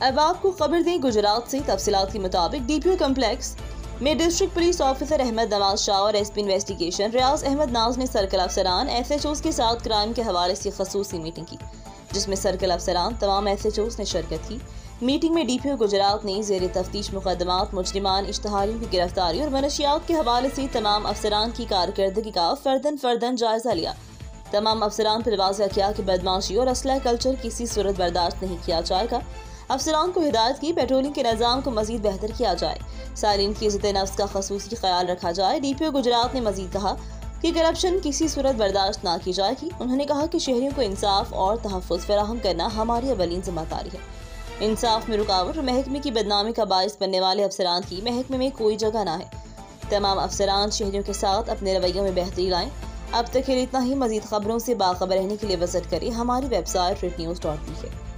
अब आपको खबर दें गुजरात से। तफसीलात के मुताबिक डीपीओ कम्प्लेक्स में district police officer Ahmad Nawaz Shah और एसपी इन्वेस्टिगेशन रियाज अहमद नाज ने सर्कल अफसरान एसएचओज के साथ क्राइम के हवाले से खसूसी मीटिंग की, जिसमें सर्कल अफसरान तमाम एसएचओज ने शिरकत की। मीटिंग में डीपीओ गुजरात ने ज़ेर तफ्तीश मुकदमात, मुजरिमान, इश्तहारियों की गिरफ्तारी और मनशियात के हवाले से तमाम अफसरान की कारकर्दगी का फर्दन जायजा लिया। तमाम अफसरान पर वाज़ेह किया कि बदमाशी और असलह कल्चर किसी सूरत बर्दाश्त नहीं किया जाएगा। अफसरान को हिदायत की पेट्रोलिंग के निज़ाम को मजीद बेहतर किया जाए, सारीन की इज्जत नफ्स का खसूसी ख्याल रखा जाए। डीपीओ गुजरात ने मजीद कहा कि करप्शन किसी सूरत बर्दाश्त ना की जाएगी। उन्होंने कहा कि शहरियों को इंसाफ और तहफ़्फ़ुज़ फराहम करना हमारी अवलीन जिम्मेदारी है। इंसाफ में रुकावट और महकमे की बदनामी का बायस बनने वाले अफसरान की महकमे में कोई जगह ना है। तमाम अफसरान शहरियों के साथ अपने रवैयों में बेहतरी लाएं। अब तक इतना ही। मजीद खबरों से बाखबर रहने के लिए विजिट करें हमारी वेबसाइट rednews.pk।